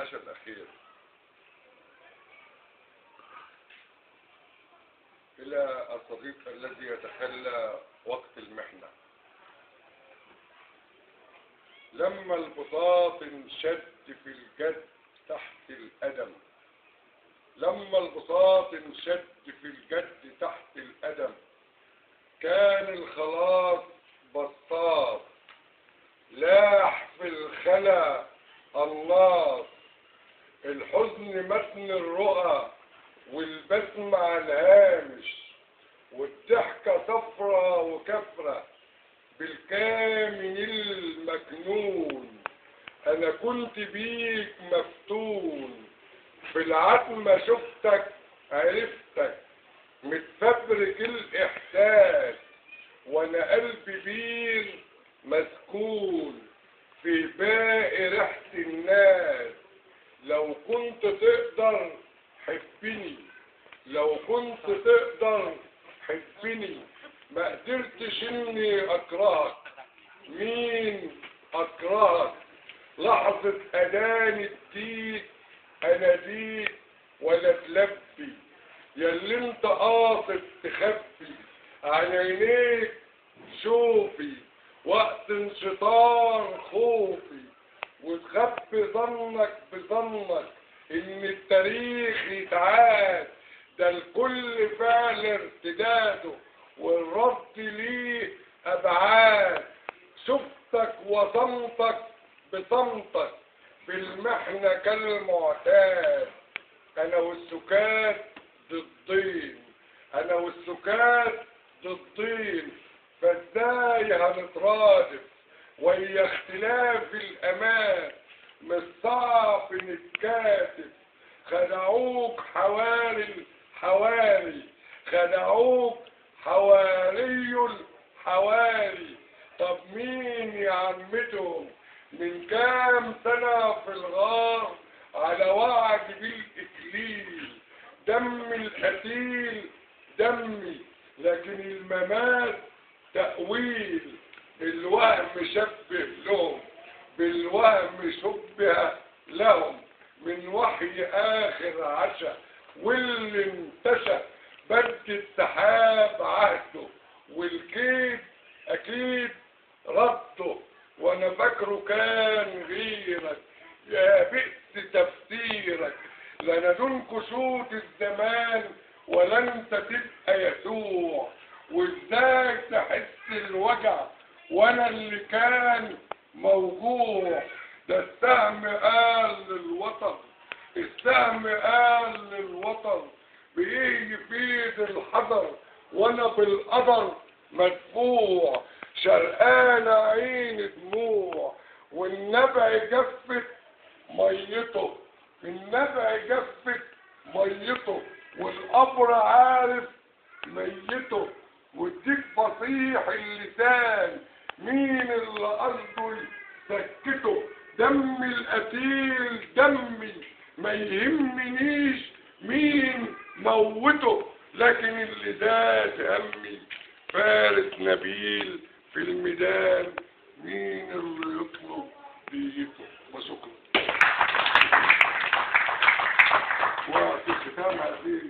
العشاء الأخير إلى الصديق الذي يتخلى وقت المحنة. لما البساط انشد في الجد تحت القدم، لما البساط انشد في الجد تحت القدم، كان الخلاص بساط لاح في الخلا الناص. الحزن متن الرؤى والبسمة على الهامش، والضحكة صفرة وكفرة بالكامن المكنون. انا كنت بيك مفتون، في العتمة شفتك عرفتك، متفبرك الاحساس، وانا قلبي بير مسكون في باقي ريحة الناس. لو كنت تقدر حبني، لو كنت تقدر حبني، ما قدرتش اني اكرهك. مين اكرهك؟ لحظة اذان الديك اناديك ولا تلبي، ياللي انت قاصد تخبي عن عينيك شوفي وقت انشطار خوفي، وتخبي ظنك بظنك ان التاريخ يتعاد. ده الكل فعل ارتداده والرد ليه ابعاد. شفتك وصمتك بصمتك في المحنة كالمعتاد. انا والسكات ضدين، انا والسكات ضدين، فازاي هنترادف ويا اختلاف الامان؟ مش صعب نتكاتف. خدعوك حواري الحواري، خدعوك حواري الحواري. طب مين يا عمتهم من كام سنة في الغار على وعد بالإكليل؟ دم القتيل دمي، لكن الممات تأويل. الوهم شبه لهم، بالوهم شبه لهم، من وحي آخر عشاء واللي انتشى بد السحاب عهده، والكيد أكيد رده. وأنا فاكره كان غيرك، يا بئس تفسيرك. لندن كشوت الزمان ولا انت تبقى يسوع. وازاي تحس الوجع وانا اللي كان موجوع؟ ده السهم قال للوطن، السهم قال للوطن، بايه يفيد الحذر وانا بالقدر مدفوع. شرقانة عين دموع، والنبع جفت ميته، النبع جفت ميته، والقبر عارف ميته. والديك فصيح اللسان، مين اللي قصده يسكته؟ دم القتيل دمي، ما يهمنيش مين موته، لكن اللي زاد همي فارس نبيل في الميدان، مين اللي يطلب ديته؟ وشكرا. وفي الختام هذه